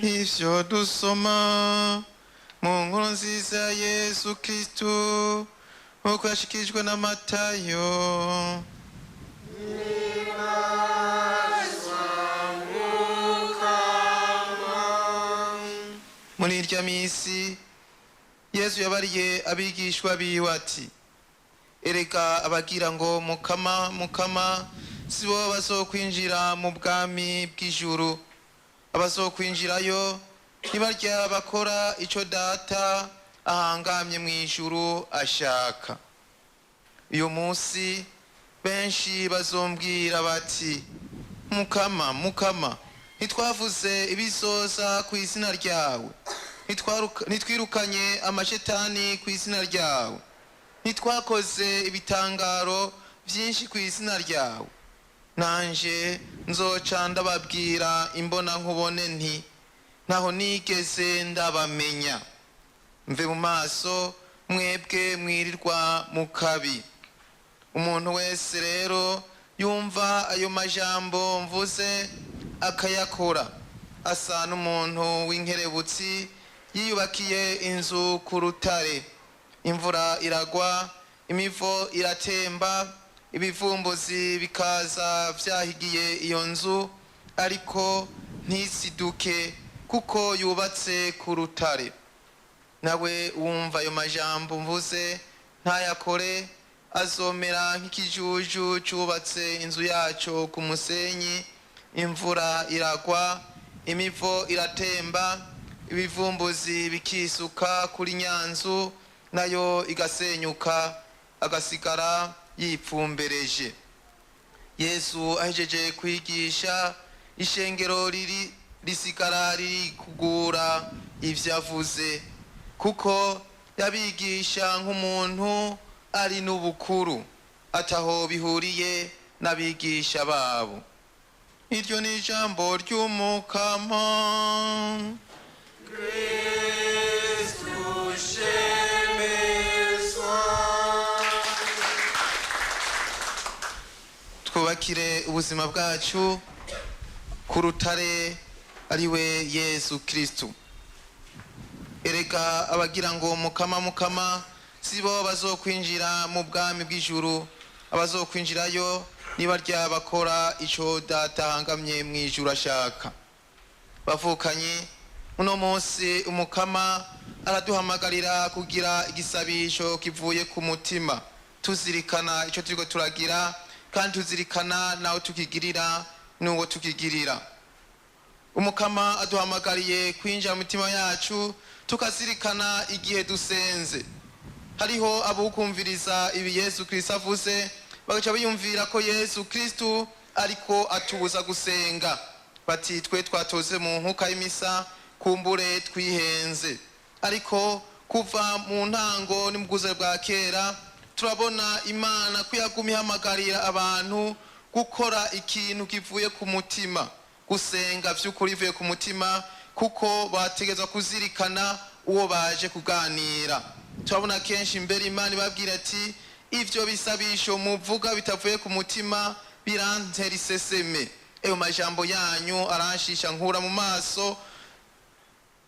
ivyo dusoma mu nkuru nziza ya Yesu Kristo uko yashikirijwe na Matayo. Muri irya misi Yesu yabariye abigishwa biwe ati, erega abagira ngo mukama mukama sibo bazokwinjira mu bwami bw'ijuru, abazokwinjirayo nibarya bakora ico data ahangamye mw'ijuru ashaka. Uyu munsi benshi bazombwira bati, mukama mukama, ntitwavuze ibizoza ku izina ryawe, ntitwirukanye amashetani ku izina ryawe, ntitwakoze ibitangaro vyinshi ku izina ryawe. Nanje nzoca ndababwira imbona nkubone nti, ntaho nigeze ndabamenya. Mve mu maso mwebwe mwirirwa mu kabi. Umuntu wese rero yumva ayo majambo mvuze akayakora asa n'umuntu w'inkerebutsi yiyubakiye inzu ku rutare. Imvura iragwa, imivo iratemba, ibivumbuzi bikaza vyahigiye iyo nzu, ariko ntisiduke kuko yubatse ku rutare. Nawe wumva ayo majambo mvuze ntayakore, azomera nk'ikijuju cubatse inzu yaco ku musenyi. Imvura iragwa, imivo iratemba, ibivumbuzi bikisuka kuri nyanzu, nayo igasenyuka, agasigara yipfumbereje. Yesu ahejeje kwigisha, ishengero risigara riri kugura ivyo avuze, kuko yabigisha nk'umuntu ari n'ubukuru, ataho bihuriye n'abigisha babo. Iryo ni ijambo ry'Umukama. Kristu shemezwa. Twubakire ubuzima bwacu ku rutare ariwe Yesu Kristu. Erega abagira ngo mukama mukama sibo bazokwinjira mu bwami bw'ijuru, abazokwinjirayo nibarya bakora ico data ahangamye mw'ijuru ashaka. Bavukanye, uno munsi Umukama araduhamagarira kugira igisabisho kivuye ku mutima, tuzirikana ico turiko turagira kandi tuzirikana naho tukigirira n'uwo tukigirira. Umukama aduhamagariye kwinjira mu mitima yacu, tukazirikana igihe dusenze. Hariho abukumviriza ibi Yesu Kristo avuze, bagaca biyumvira ko Yesu Kristo ariko atubuza gusenga, bati twe twatoze mu nkuka y'imisa kumbure twihenze. Ariko kuva mu ntango n'imbuguze bwa kera turabona Imana ko yaguma ihamagarira abantu gukora ikintu kivuye ku mutima, gusenga vy'ukuri bivuye ku mutima, kuko bategezwa kuzirikana uwo baje kuganira. Turabona kenshi imbere Imana ibabwira ati, ivyo bisabisho muvuga bitavuye ku mutima birantera iseseme. Eyo majambo yanyu aranshisha nkura mu maso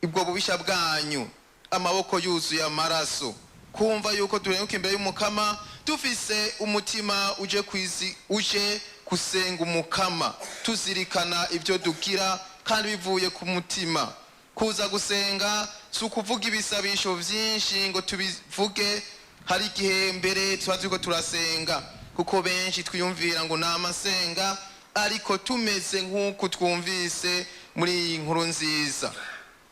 ibwo bubisha bwanyu, amaboko yuzuye amaraso. Kumva yuko turenguka imbere y'Umukama dufise umutima uje kusenga Umukama, tuzirikana ivyo dugira kandi bivuye ku mutima. Kuza gusenga si ukuvuga ibisabisho vyinshi ngo tubivuge. Hari igihe mbere tuba turiko turasenga, kuko benshi twiyumvira ngo nama nsenga, ariko tumeze nk'uko twumvise muri iyi nkuru nziza.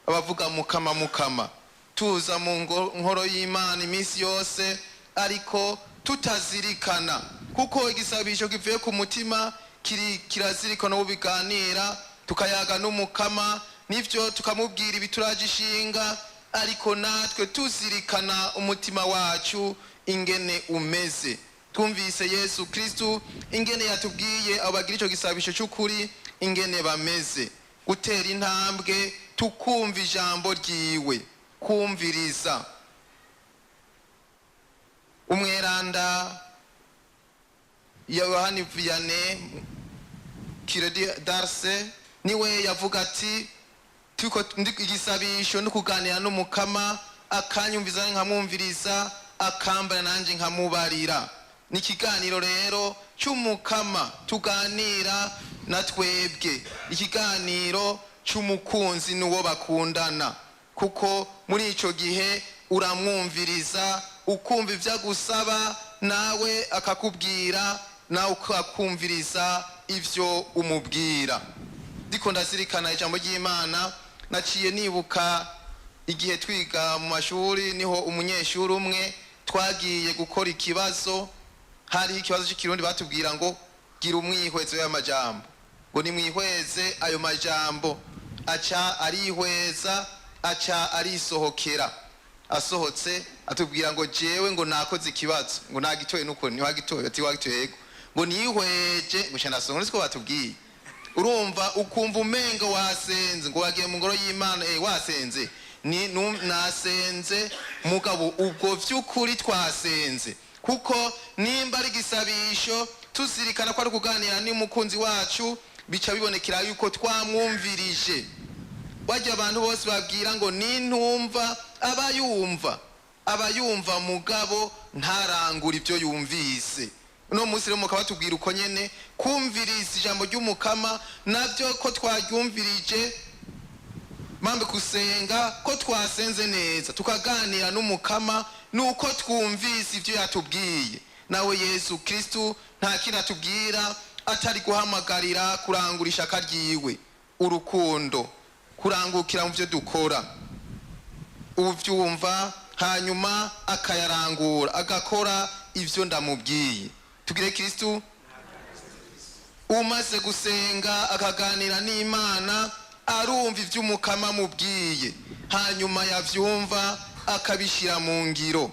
Abavuga mukama mukama, tuza mu nkoro y'Imana iminsi yose, ariko tutazirikana, kuko igisabisho kivuye ku mutima kirazirikana uwo biganira, tukayaga n'Umukama, nivyo tukamubwira ibituraje ishinga, ariko natwe tuzirikana umutima wacu ingene umeze. Twumvise Yesu Kristo ingene yatubwiye abagira ico gisabisho cy'ukuri ingene bameze, gutera intambwe tukumva ijambo ryiwe, kumviriza. Umweranda Yohani Vianney Kiredi Darse niwe yavuga ati, tuko igisabisho no kuganira n'umukama akanyumviza nkamwumviriza akambara nanje nkamubarira. Ni ikiganiro rero cy'umukama tuganira na twebwe, ikiganiro cy'umukunzi n'uwo bakundana, kuko muri ico gihe uramwumviriza ukumva ivyo agusaba nawe akakubwira nawe ukakumviriza ivyo umubwira. Ndiko ndazirikana ijambo ry'Imana naciye nibuka igihe twiga mu mashuri, niho umunyeshuri umwe twagiye gukora ikibazo, hari ikibazo cy'ikirundi batubwira ngo gira umwihwezo y'amajambo, ngo nimwihweze ayo majambo. Aca arihweza aca arisohokera, asohotse atubwira ngo jewe ngo nakoze ikibazo, ngo nagitoye nuko ntiwagitoye, ati wagitoye yego, ngo nihweje ngo cyandasonga niko batubwiye. Urumva ukumva umenga wasenze, ngo wagiye mu ngoro y'Imana wasenze, ni nasenze mugabo ubwo vy'ukuri twasenze, kuko nimba ari gisabisho tuzirikana ko ari kuganira n'umukunzi wacu, bica bibonekera yuko twamwumvirije. Bajya abantu bose babwira ngo nintumva abayumva mugabo ntarangura ibyo yumvise. No munsi rero mukaba tubwira uko nyene kumviriza ijambo ry'umukama navyo ko twaryumvirije, mambe kusenga ko twasenze neza tukaganira n'umukama nuko twumvise ivyo yatubwiye. Nawe Yesu Kristo nta kindi atubwira atari guhamagarira kurangura ishaka ryiwe, urukundo, kurangukira mu byo dukora, uvyumva hanyuma akayarangura agakora ivyo ndamubwiye. Tugire Kristo umaze gusenga akaganira n'Imana arumva ivyo umukama mubwiye, hanyuma yavyumva akabishira mu ngiro.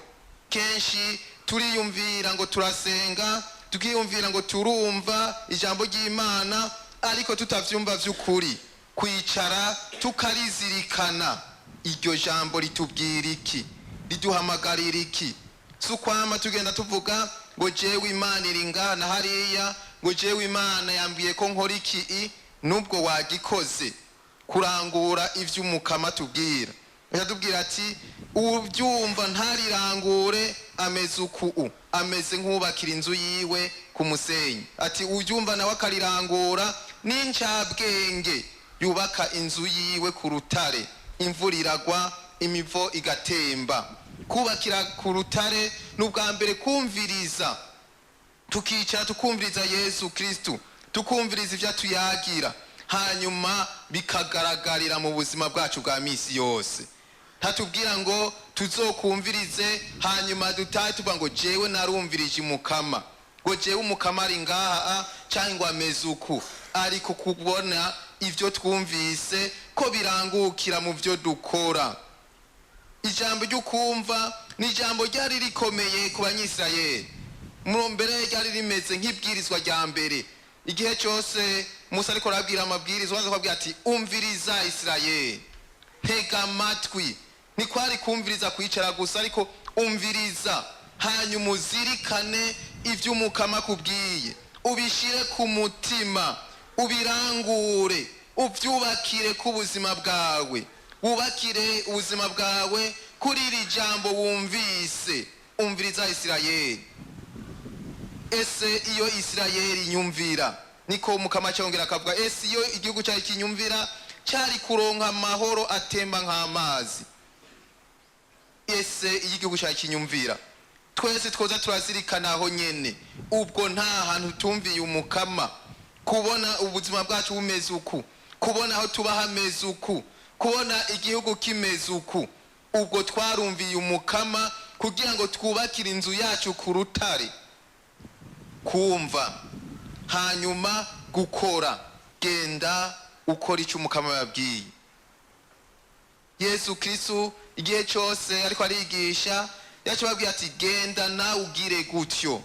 Kenshi turiyumvira ngo turasenga, tukiyumvira ngo turumva ijambo ry'Imana, ariko tutavyumva vy'ukuri. Kwicara tukarizirikana, iryo jambo ritubwira iki, riduhamagarira iki. Sukwama tugenda tuvuga ngo jewe Imana iri ngaha na hariya, ngo jewe Imana yambwiye ko nkora iki, nubwo wagikoze. Kurangura ivyo umukama tubwira, yatubwira ati ubyumva ntarirangure ameze uku, ameze nk'ubakira inzu yiwe ku musenyi. Ati ubyumva nawe akarirangura n'incabwenge yubaka inzu yiwe ku rutare, imvura iragwa imivo igatemba. Kubakira ku rutare n'ubwa mbere kumviriza, tukicara tukumviriza Yesu Kristo, tukumviriza ivyo tuyagira, hanyuma bikagaragarira mu buzima bwacu bwa misi yose. Tatubwira ngo tuzokumvirize hanyuma dutahe tuvuga ngo jewe narumvirije umukama, ngo jewe umukama ari ngaha cyangwa ameze uku, ariko kubona ivyo twumvise ko birangukira mu byo dukora. Ijambo ry'ukumva ni ijambo ryari rikomeye ku Banyisirayeli. Mu mbere ryari rimeze nk'ibwirizwa rya mbere. Igihe cyose Musa ariko arabwira amabwirizwa, aza kubwira ati umviriza Isirayeli, ntega amatwi. Ni kwari kumviriza kwicara gusa, ariko umviriza, hanyuma uzirikane ivyo umukama kubwiye, ubishire ku mutima, ubirangure, uvyubakire ku buzima bwawe, wubakire ubuzima bwawe kuri iri jambo wumvise. Umviriza Isirayeli. Ese iyo Isirayeli nyumvira, niko umukama cyongera akavuga, ese iyo igihugu cyari kinyumvira cyari kuronka amahoro atemba nk'amazi. Ese iyo igihugu cyari kinyumvira, twese twoza turazirikana aho nyene, ubwo nta hantu tumviye umukama, kubona ubuzima bwacu bumeze uku, kubona aho tuba hameze uku, kubona igihugu kimeze uku, ubwo twarumviye umukama kugira ngo twubakire inzu yacu ku rutare. Kumva hanyuma gukora, genda ukora icyo umukama yabwiye. Yesu Kristo igihe cyose ariko arigisha yacubabwiye ati genda na ugire gutyo.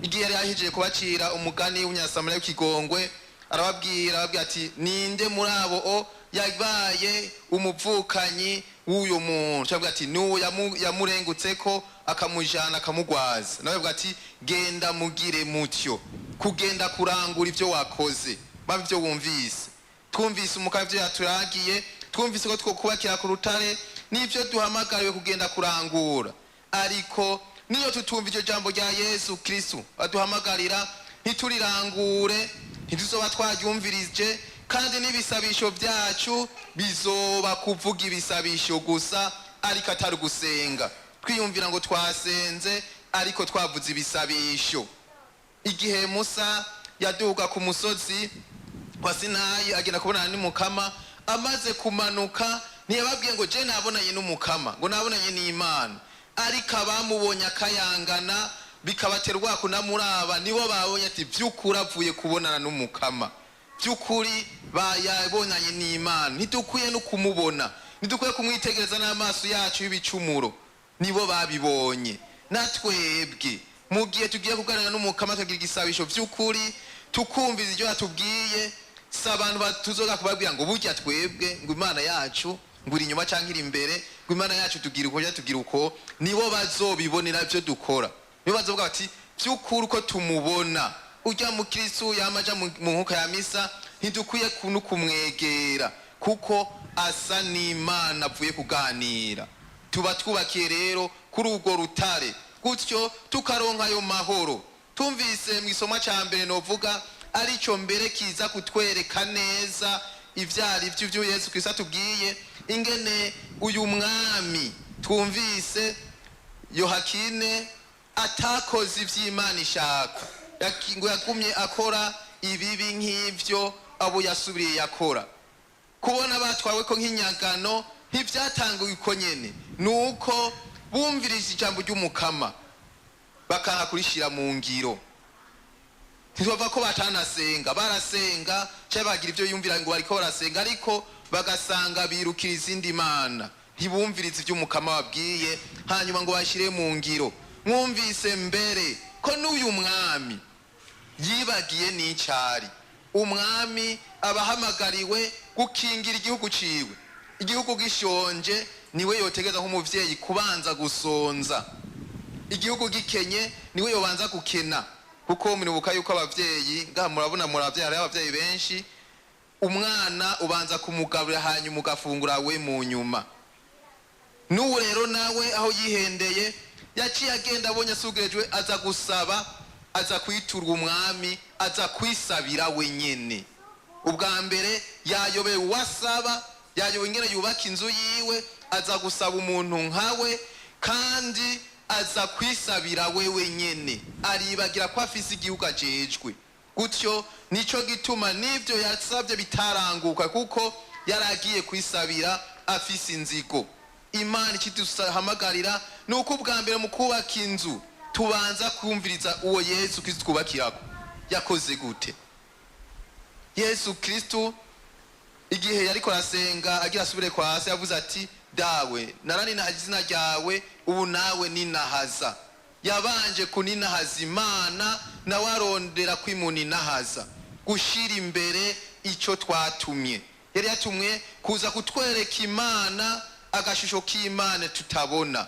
Igihe yari yahejeje kubacira umugani w'Umunyasamariya w'ikigongwe, arababwira ati ninde muri abo yabaye umuvukanyi w'uyo muntu, cyangwa ati nuwo yamurengutse ko akamujana akamugwaza. Nawe ati genda mugire mutyo, kugenda kurangura ivyo wakoze, bavyo wumvise. Twumvise umukama ivyo yaturagiye, twumvise ko twokubakira ku rutare n'ibyo duhamagariwe kugenda kurangura. Ariko niyo tutumva iryo jambo rya Yesu Kristo aduhamagarira, ntiturirangure, ntituzoba twaryumvirije, kandi n'ibisabisho byacu bizoba kuvuga ibisabisho gusa, ariko atari gusenga, twiyumvira ngo twasenze ariko twavuze ibisabisho. Igihe Musa yaduga ku musozi wa Sinayi agenda kubonana n'Umukama, amaze kumanuka ntiyababwiye ngo je nabonanye n'Umukama, ngo nabonanye n'Imana, ariko abamubonye akayangana bikabaterwa kunamuraba, nibo babonye ati vy'ukuri avuye kubonana n'Umukama, vy'ukuri bayabonanye n'Imana. Ntidukwiye no kumubona, ntidukwiye kumwitegereza n'amaso yacu y'ibicumuro, nibo babibonye. Natwebwe mu gihe tugiye kuganira n'Umukama tugira igisabisho vy'ukuri, tukumviza ivyo yatubwiye, si abantu tuzoga kubabwira ngo burya twebwe ngo Imana yacu ngo iri inyuma canke iri imbere, ngo Imana yacu tugira uko tugira uko. Nibo bazobibonera ivyo dukora, nibo bazovuga bati vy'ukuri uko tumubona urya mu Kristo yamaja mu nkuka ya misa, ntidukwiye no kumwegera kuko asa n'Imana avuye kuganira. Tuba twubakiye rero kuri urwo rutare, gutyo tukaronka ayo mahoro. Tumvise mu isomwa ca mbere novuga arico mbere kiza kutwereka neza ivyari vy'ivyo Yesu Kristo atubwiye, ingene uyu mwami twumvise Yohakine atakoze ivy'Imana ishaka, ngo yagumye akora ibibi nk'ivyo abo yasubiriye yakora. Kubona batwawe ko nk'inyagano ntivyatanguye uko nyene, nuko bumvirije ijambo ry'Umukama bakanka kurishira mu ngiro. Ntitwava ko batanasenga, barasenga cyangwa bagira ivyo yumvira ngo bariko barasenga, ariko bagasanga birukira izindi mana, ntibumvirize ivyo Umukama wabwiye, hanyuma ngo bashire mu ngiro. Mwumvise mbere ko n'uyu mwami yibagiye n'icari. Umwami abahamagariwe gukingira igihugu ciwe, igihugu gishonje niwe yotegeza nk'umuvyeyi kubanza gusonza, igihugu gikenye niwe yobanza gukena, kuko muribuka yuko abavyeyi ngaha murabona muravye hari abavyeyi benshi, umwana ubanza kumugaburira hanyuma ugafungura we mu nyuma. N'ubu rero nawe aho yihendeye yaciye agenda abonye asugerejwe, aza gusaba, aza kwitura umwami, aza kwisabira wenyene. Ubwa mbere yayobewe uwasaba, yayobewe ingene yubaka inzu yiwe, aza gusaba umuntu nkawe, kandi aza kwisabira we wenyene, aribagira ko afise igihugu ajejwe. Gutyo nico gituma n'ivyo yasabye bitaranguka, kuko yaragiye kwisabira afise inzigo. Imana ikiduhamagarira nuko ubwa mbere mu kubaka inzu tubanza kumviriza uwo Yesu Kristo twubakirako yakoze gute. Yesu Kristo igihe yariko arasenga agira asubire kwa se, yavuze ati dawe naraninahaza izina ryawe, ubu nawe ninahaza. Yabanje kuninahaza Imana, nawe arondera kwimuninahaza, gushira imbere ico twatumye. Yari yatumwe kuza kutwereka Imana, agashusho k'Imana tutabona,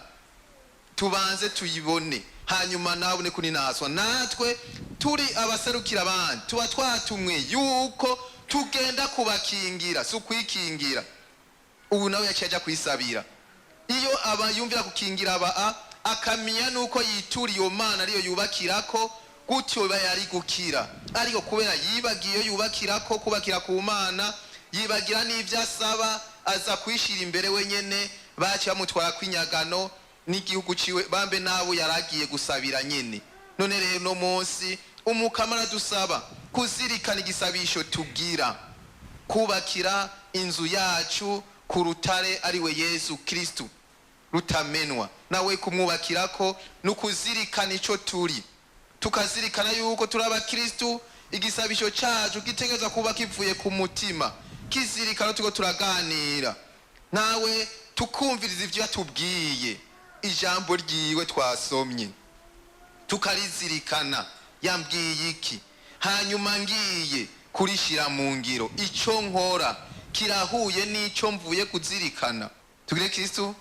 tubanze tuyibone, hanyuma nabone kuninazwa. Natwe turi abaserukira abandi, tuba twatumwe yuko tugenda kubakingira, si ukwikingira. Ubu nawe yaciye aja kwisabira. Iyo aba yumvira kukingira aba akamenya nuko yitura iyo Mana ariyo yubakirako, gutyo yari gukira. Ariko kubera yibagiye yubakirako, kubakira ku Mana, yibagira n'ivyo asaba, aza kwishira imbere wenyene, baci bamutwara kwinyagano n'igihugu ciwe, bambe nabo yaragiye gusabira nyene. None rero no munsi Umukama aradusaba kuzirikana igisabisho tugira, kubakira inzu yacu ku rutare ariwe Yesu Kristo rutamenwa, nawe kumwubakirako nukuzirikana ico turi, tukazirikana yuko turi abakristo. Igisabisho cacu gitegeza kuba kivuye ku mutima, kizirikana tuko turaganira nawe, tukumviriza ivyo yatubwiye, ijambo ryiwe twasomye tukarizirikana, yambwiye iki, hanyuma ngiye kurishira mu ngiro. Ico nkora kirahuye n'ico mvuye kuzirikana. Tugire Kristo,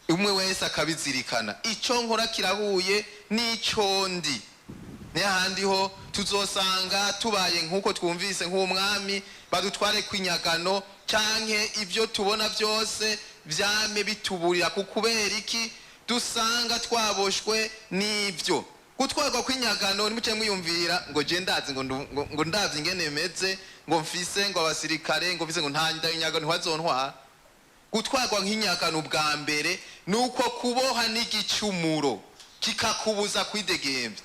umwe wese akabizirikana. Ico nkora kirahuye n'ico ndi. n'ahandi ho tuzosanga tubaye nk'uko twumvise nk'umwami badutware kw'inyagano canke ivyo tubona byose vyame bituburira kubera iki dusanga twaboshwe n'ivyo gutwarwa kw'inyagano. Nimuce mwiyumvira ngo je ndazi ngo ndazi ingene meze ngo mfise ngo abasirikare ngo mfise ngo ntanda inyagano ntiwazontwara. Gutwarwa nk'inyagano bwa mbere nuko kuboha n'igicumuro kikakubuza kwidegemvya.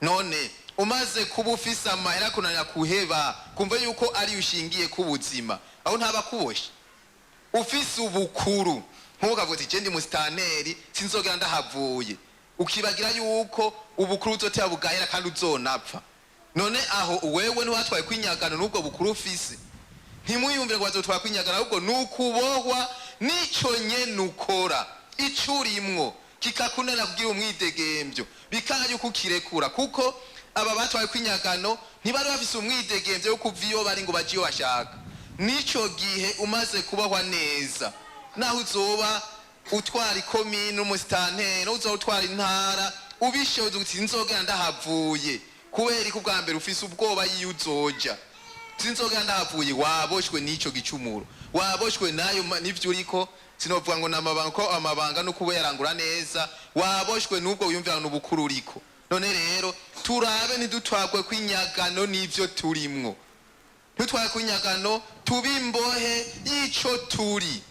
None umaze kuba ufise amahera kunanira kuheba kumva yuko ari ushingiye ku buzima aho ntaba kuboshe. Ufise ubukuru nkukavuga ati je ndi mustaneri sinzogera ndahavuye, ukibagira yuko ubukuru uzotera bugahera kandi uzonapfa. None aho wewe ntiwatwaye kwinyagano n'ubwo bukuru ufise, ntimwiyumvire ngo bazotwara kwinyagano, ahubwo nukubohwa n'ico nyene ukora ico urimwo kikakunanira kugira umwidegemvyo bikanga yuko ukirekura. Kuko aba batwaye kwinyagano ntibari bafise umwidegemvyo yo kuva iyo bari ngo baje iyo bashaka. Nico gihe umaze kubohwa neza, naho uzoba utwara ikomine n'umusitanteri, uzoba utwara intara, ubishoboye uti nzogera ndahavuye kubera ko bwa mbere ufise ubwoba yiyo uzoja, sinzogera ndahavuye. Waboshwe n'ico gicumuro, waboshwe nayo n'ivyo uriko. Sinovuga ngo namabanga ko amabanga no kuberangura neza, waboshwe n'ubwo wiyumvira n'ubukuru uriko. None rero turabe ntidutwagwe kwinyagano n'ivyo turimwo, ntutwagwe kwinyagano tubimbohe y'ico turi.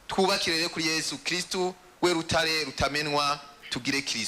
Twubakire rero kuri Yesu Kristo we rutare rutamenwa, tugire Kristo.